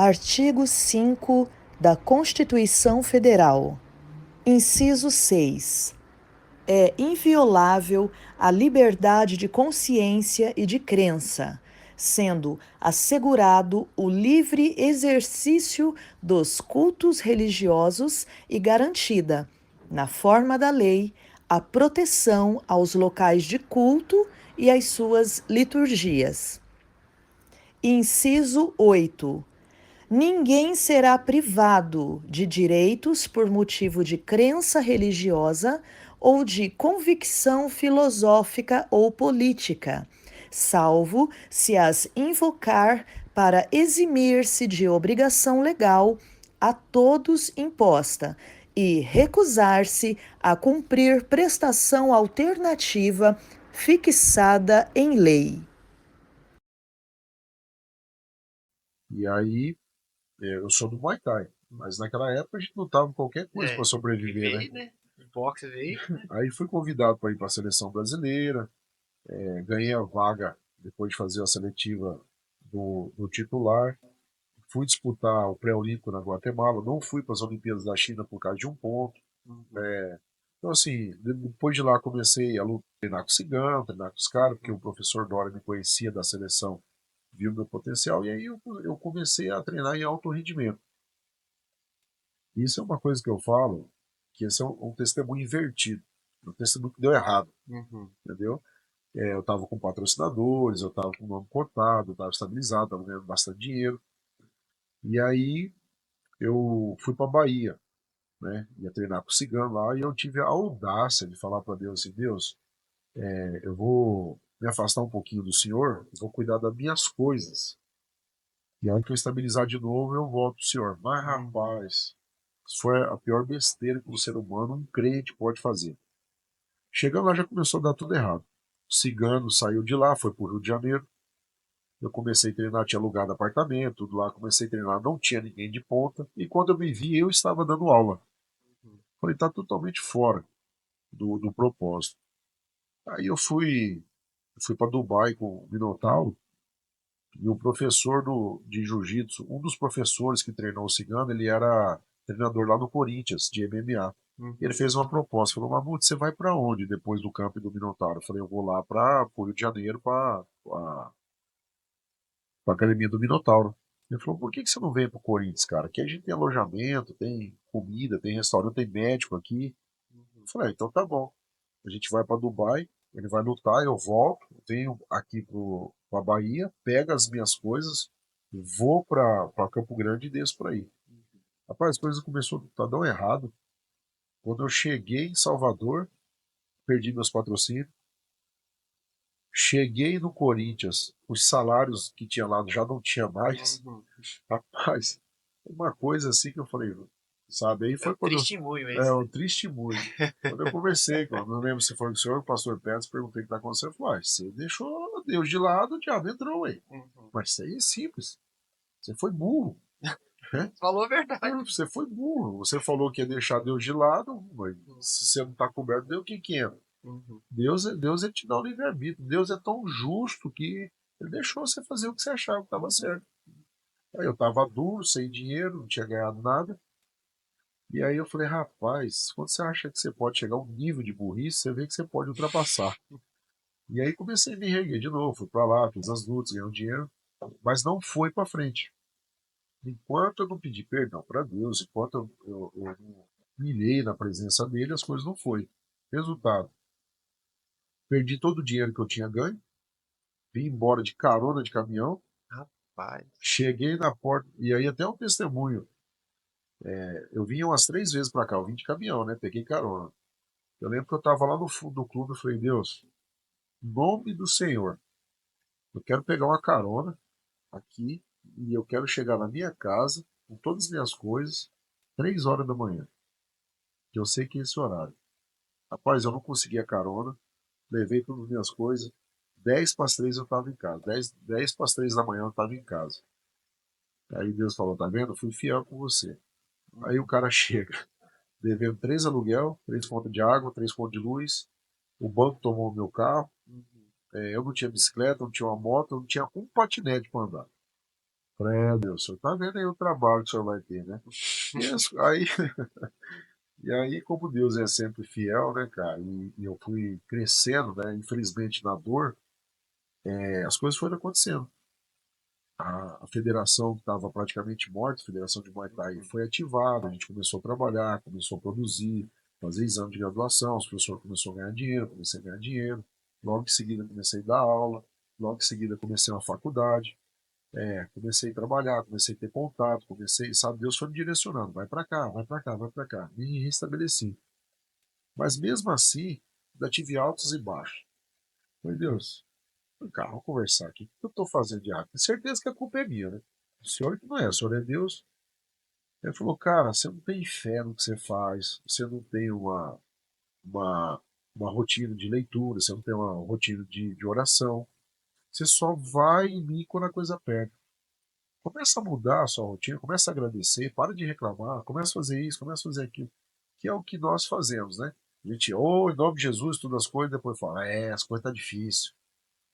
Artigo 5 da Constituição Federal. Inciso 6. É inviolável a liberdade de consciência e de crença, sendo assegurado o livre exercício dos cultos religiosos e garantida, na forma da lei, a proteção aos locais de culto e às suas liturgias. Inciso 8. Ninguém será privado de direitos por motivo de crença religiosa ou de convicção filosófica ou política, salvo se as invocar para eximir-se de obrigação legal a todos imposta e recusar-se a cumprir prestação alternativa fixada em lei. E aí, eu sou do Muay Thai, mas naquela época a gente lutava qualquer coisa para sobreviver, né? Boxe veio. Aí fui convidado para ir para a seleção brasileira, ganhei a vaga depois de fazer a seletiva do titular, fui disputar o pré-olímpico na Guatemala, não fui para as Olimpíadas da China por causa de um ponto. Então, assim, depois de lá comecei a lutar, treinar com o Cigano, treinar com os caras, porque o professor Dória me conhecia da seleção, viu meu potencial, e aí eu comecei a treinar em alto rendimento. Isso é uma coisa que eu falo, que esse é um testemunho invertido, um testemunho que deu errado, entendeu? Eu estava com patrocinadores, eu estava com o nome cortado, eu estava estabilizado, estava ganhando bastante dinheiro. E aí eu fui para Bahia, né? Ia treinar com o Cigano lá, e eu tive a audácia de falar para Deus assim, Deus, eu vou me afastar um pouquinho do Senhor, vou cuidar das minhas coisas. E a hora que eu estabilizar de novo, eu volto pro Senhor. Mas, rapaz, isso foi a pior besteira que um ser humano, um crente, pode fazer. Chegando lá, já começou a dar tudo errado. O Cigano saiu de lá, foi pro Rio de Janeiro. Eu comecei a treinar, tinha alugado apartamento, tudo lá. Comecei a treinar, não tinha ninguém de ponta. E quando eu me vi, eu estava dando aula. Falei, tá totalmente fora do propósito. Aí eu fui para Dubai com o Minotauro. E o professor de jiu-jitsu, um dos professores que treinou o Cigano, ele era treinador lá no Corinthians, de MMA. Ele fez uma proposta, falou, Mamute, você vai para onde depois do campo do Minotauro? Eu falei, eu vou lá para o Rio de Janeiro, para a academia do Minotauro. Ele falou, por que você não vem para o Corinthians, cara? Aqui a gente tem alojamento, tem comida, tem restaurante, tem médico aqui. Eu falei, então tá bom. A gente vai para Dubai, ele vai lutar, eu volto, venho aqui para Bahia, pego as minhas coisas, vou para Campo Grande e desço para aí. Rapaz, as coisas começaram a dar errado. Quando eu cheguei em Salvador, perdi meus patrocínios. Cheguei no Corinthians, os salários que tinha lá já não tinha mais. Rapaz, uma coisa assim que eu falei, sabe? Aí foi quando um triste muito. Quando eu conversei, não lembro se foi com o senhor, o pastor Pérez, perguntei o que está acontecendo. Ele falou, você deixou Deus de lado, o diabo entrou, ué. Mas isso aí é simples. Você foi burro. Falou a verdade. Você foi burro. Você falou que ia deixar Deus de lado, mas se você não está coberto, Deus que entra. Deus ele te dá o livre-arbítrio. Deus é tão justo que ele deixou você fazer o que você achava que estava certo. Aí eu estava duro, sem dinheiro, não tinha ganhado nada. E aí eu falei, rapaz, quando você acha que você pode chegar a um nível de burrice, você vê que você pode ultrapassar. E aí comecei a me reerguer de novo, fui pra lá, fiz as lutas, ganhei um dinheiro, mas não foi pra frente. Enquanto eu não pedi perdão para Deus, enquanto eu não humilhei na presença dele, as coisas não foi. Resultado, perdi todo o dinheiro que eu tinha ganho, vim embora de carona de caminhão, Rapaz. cheguei na porta, e aí até um testemunho, eu vim umas 3 vezes para cá, eu vim de caminhão, né, peguei carona. Eu lembro que eu estava lá no fundo do clube e falei, Deus, em nome do Senhor, eu quero pegar uma carona aqui e eu quero chegar na minha casa com todas as minhas coisas, 3 horas da manhã, que eu sei que é esse horário. Rapaz, eu não consegui a carona, levei todas as minhas coisas, 10 para as 3 eu estava em casa, 10 para as 3 da manhã eu estava em casa. Aí Deus falou, tá vendo? Eu fui fiel com você. Aí o cara chega, devendo 3 aluguel, 3 contas de água, 3 contas de luz, o banco tomou o meu carro, eu não tinha bicicleta, não tinha uma moto, não tinha um patinete para andar. Falei, Deus, o senhor tá vendo aí o trabalho que o senhor vai ter, né? Aí, e aí, como Deus é sempre fiel, né, cara, e eu fui crescendo, né, infelizmente na dor, as coisas foram acontecendo. A federação estava praticamente morta, a Federação de Muay Thai foi ativada, a gente começou a trabalhar, começou a produzir, fazer exame de graduação, os professores começaram a ganhar dinheiro, comecei a ganhar dinheiro, logo em seguida comecei a dar aula, logo em seguida comecei uma faculdade, comecei a trabalhar, comecei a ter contato, comecei, sabe, Deus foi me direcionando, vai para cá, vai para cá, vai para cá, me restabeleci. Mas mesmo assim, ainda tive altos e baixos. Falei, Deus, vem cá, vamos conversar aqui. O que eu estou fazendo de errado? Tenho certeza que a culpa é minha, né? O senhor que não é, o senhor é Deus. Ele falou, cara, você não tem fé no que você faz, você não tem uma, uma rotina de leitura, você não tem uma rotina de oração. Você só vai em mim quando a coisa aperta. Começa a mudar a sua rotina, começa a agradecer, para de reclamar, começa a fazer isso, começa a fazer aquilo. Que é o que nós fazemos, né? A gente, em nome de Jesus, todas as coisas, depois fala, as coisas tá difícil.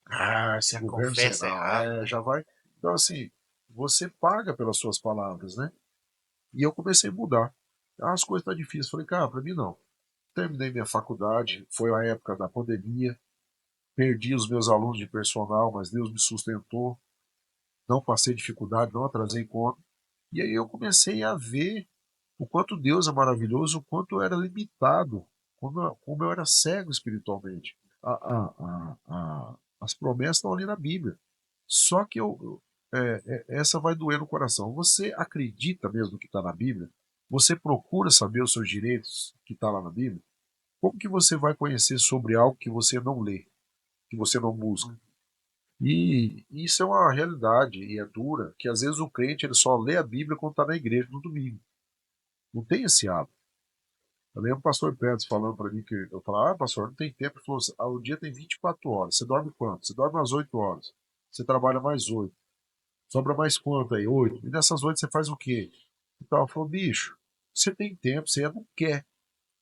Ah, esse Já governo, sei confessa não, errado, né? já vai. Então, assim, você paga pelas suas palavras, né? E eu comecei a mudar. As coisas estão difíceis. Falei, cara, para mim não. Terminei minha faculdade, foi a época da pandemia, perdi os meus alunos de personal, mas Deus me sustentou, não passei dificuldade, não atrasei conta. E aí eu comecei a ver o quanto Deus é maravilhoso, o quanto eu era limitado, como eu era cego espiritualmente. As promessas estão ali na Bíblia. Só que essa vai doer no coração. Você acredita mesmo que está na Bíblia? Você procura saber os seus direitos que está lá na Bíblia? Como que você vai conhecer sobre algo que você não lê, que você não busca? E isso é uma realidade e é dura, que às vezes o crente ele só lê a Bíblia quando está na igreja no domingo. Não tem esse hábito. Eu lembro o pastor Pérez falando para mim que eu falava, pastor, não tem tempo. Ele falou assim, o dia tem 24 horas. Você dorme quanto? Você dorme umas 8 horas. Você trabalha mais 8. Sobra mais quanto aí? 8. E nessas 8 você faz o quê? Então, eu falou, bicho, você tem tempo, você não quer.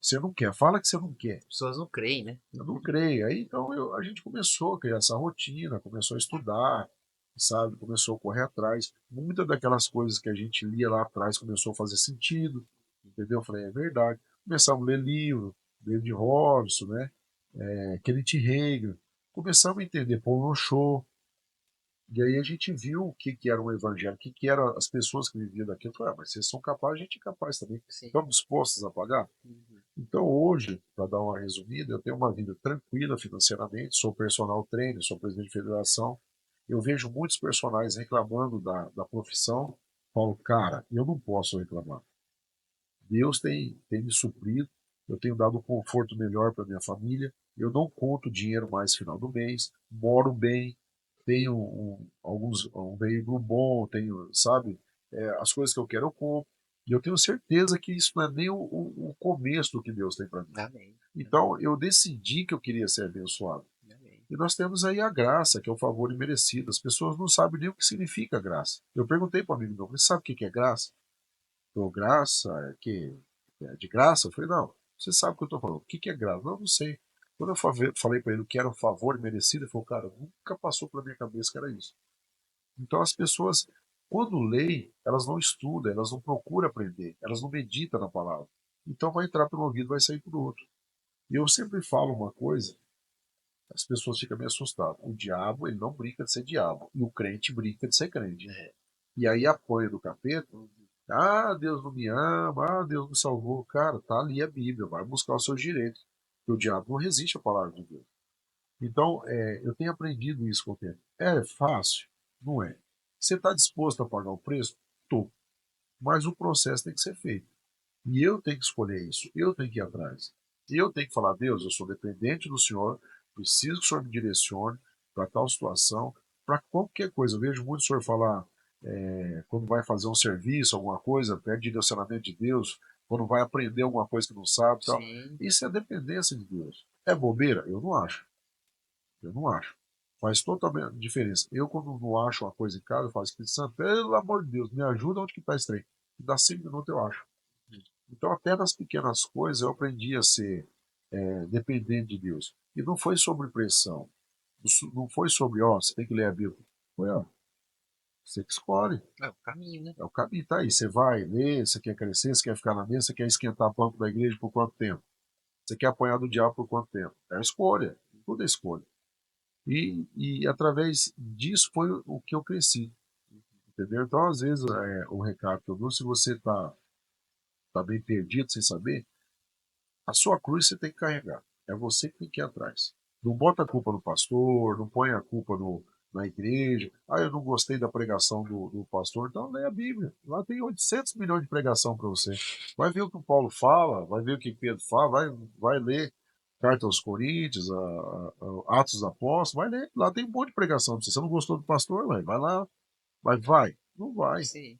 Você não quer. Fala que você não quer. As pessoas não creem, né? Eu não creio. Aí então a gente começou a criar essa rotina, começou a estudar, sabe? Começou a correr atrás. Muitas daquelas coisas que a gente lia lá atrás começou a fazer sentido, entendeu? Eu falei, é verdade. Começamos a ler livro, David Robson, né? Kenneth Hagin. Começamos a entender Paulo Show. E aí a gente viu o que era um evangelho, o que eram as pessoas que viviam daquilo. Eu falei, mas vocês são capazes, a gente é capaz também. Sim. Estamos dispostos a pagar? Uhum. Então hoje, para dar uma resumida, eu tenho uma vida tranquila financeiramente, sou personal trainer, sou presidente de federação. Eu vejo muitos personagens reclamando da profissão. Falo, cara, eu não posso reclamar. Deus tem me suprido, eu tenho dado um conforto melhor para minha família, eu não conto dinheiro mais no final do mês, moro bem, tenho um veículo bom, tenho, sabe, as coisas que eu quero eu compro. E eu tenho certeza que isso não é nem o começo do que Deus tem para mim. Amém. Então eu decidi que eu queria ser abençoado. Amém. E nós temos aí a graça, que é o favor imerecido. As pessoas não sabem nem o que significa graça. Eu perguntei para um amigo meu, você sabe o que é graça? Falou, graça? É de graça? Eu falei, não, você sabe o que eu estou falando. O que é graça? Não, não sei. Quando eu falei para ele o que era um favor merecido, ele falou, cara, nunca passou pela minha cabeça que era isso. Então as pessoas, quando leem, elas não estudam, elas não procuram aprender, elas não meditam na palavra. Então vai entrar pelo ouvido, vai sair pelo outro. E eu sempre falo uma coisa, as pessoas ficam meio assustadas. O diabo, ele não brinca de ser diabo. E o crente brinca de ser crente. E aí apoia do capeta. Ah, Deus não me ama. Ah, Deus me salvou. Cara, tá ali a Bíblia. Vai buscar os seus direitos. Porque o diabo não resiste à palavra de Deus. Então, eu tenho aprendido isso com o tempo. É fácil? Não é. Você está disposto a pagar o preço? Tô. Mas o processo tem que ser feito. E eu tenho que escolher isso. Eu tenho que ir atrás. E eu tenho que falar, Deus, eu sou dependente do Senhor, preciso que o Senhor me direcione para tal situação, para qualquer coisa. Eu vejo muito o Senhor falar, quando vai fazer um serviço, alguma coisa, pede direcionamento de Deus, quando vai aprender alguma coisa que não sabe. Tal. Sim. Isso é dependência de Deus. É bobeira? Eu não acho. Eu não acho. Faz totalmente diferença. Eu, quando não acho uma coisa em casa, eu falo, Espírito Santo, pelo amor de Deus, me ajuda onde que está esse trem. E dá 5 minutos eu acho. Então, até nas pequenas coisas, eu aprendi a ser dependente de Deus. E não foi sobre pressão. Não foi sobre, ó, você tem que ler a Bíblia. Foi, ó, Você que escolhe. É o caminho, né? É o caminho, tá aí. Você vai ler, você quer crescer, você quer ficar na mesa, você quer esquentar banco da igreja por quanto tempo? Você quer apanhar do diabo por quanto tempo? É a escolha. Tudo é escolha. E através disso foi o que eu cresci. Entendeu? Então, às vezes, o recado que eu dou, se você tá bem perdido, sem saber, a sua cruz você tem que carregar. É você que tem que ir atrás. Não bota a culpa no pastor, não põe a culpa na igreja. Ah, eu não gostei da pregação do pastor. Então, leia a Bíblia. Lá tem 800 milhões de pregação para você. Vai ver o que o Paulo fala, vai ver o que Pedro fala, vai ler Carta aos Coríntios, Atos dos Apóstolos, vai ler. Lá tem um monte de pregação para você. Você não gostou do pastor, vai lá. Mas vai? Não vai. Sim.